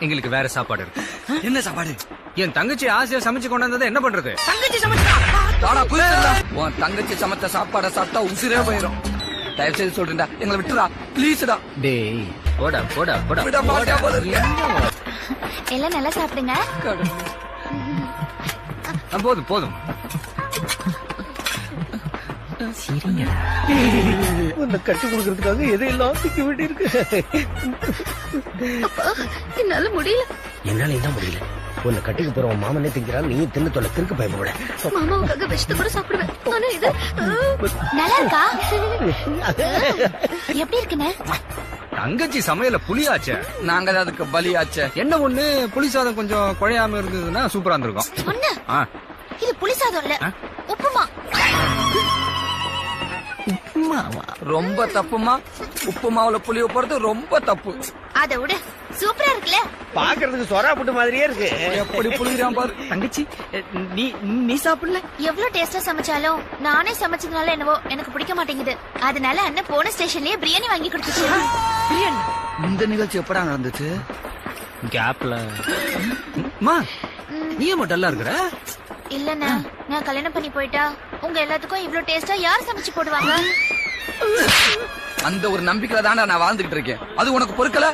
எங்களுக்கு வேற சாப்பாடு இருக்கு. என்ன சாப்பாடு? என் தங்கச்சி ஆசையா சமைச்சு கொண்டு வந்ததை என்ன பண்றது? தங்கச்சி சமைச்சா உன் தங்கச்சி சமைச்ச சாப்பாட சாப்பிட்டா உசிரே போயிடும். தயவு செய்து சொல்றேன்டா, எங்களை விட்டுடா ப்ளீஸ்டா. டேய் போடா போடா போடா. விட மாட்டியா போல இருக்கு. எல்லாம் நல்லா சாப்பிடுங்க. போதும் போதும். உன்னை கட்டி கொடுக்கறதுக்காக எதையெல்லாம் திக்க வேண்டி இருக்கு. என்னால முடியல. என்னால என்ன முடியல? உன்னை கட்டிக்கு போற உன் மாமனே திங்கிறான், நீ தின்னு தொலை திருக்கு பயப்பட. மாமாவுக்காக விஷத்தை கூட சாப்பிடுவேன். ஆனா இது நல்லா இருக்கா? எப்படி இருக்குன்னு? தங்கச்சி சமையல புளியாச்சே. நாங்க தான் அதுக்கு பலியாச்சே. என்ன ஒண்ணு, புளி சாதம் கொஞ்சம் குழையாம இருந்ததுன்னா சூப்பரா இருந்திருக்கும். ஒண்ணு ஆ, இது புளி சாதம் இல்ல, உப்புமா. ரொம்ப தப்புமா. உப்பு மாவுல புளிய போறது ரொம்ப தப்பு. அதை விட சூப்பரா இருக்குல்ல. பாக்குறதுக்கு சொரா புட்டு மாதிரியே இருக்கு. எப்படி புளிகிறான் பாரு. தங்கச்சி நீ சாப்பிடல? எவ்வளவு டேஸ்டா சமைச்சாலும் நானே சமைச்சதுனால என்னவோ எனக்கு பிடிக்க மாட்டேங்குது. அதனால அண்ணன் போன ஸ்டேஷன்லயே பிரியாணி வாங்கி கொடுத்துச்சு. இந்த நிகழ்ச்சி எப்படா நடந்துச்சு? கேப்ல. மா நீ ஏன் டல்லா இருக்கிற? இல்லண்ணா, நான் கல்யாணம் பண்ணி போயிட்டா உங்க எல்லாத்துக்கும் இவ்ளோ டேஸ்டா யார் சமைச்சு போடுவாங்க? அந்த ஒரு நம்பிக்கையில தான்டா நான் வாழ்ந்துகிட்டு இருக்கேன். அது உனக்கு பொறுக்கல?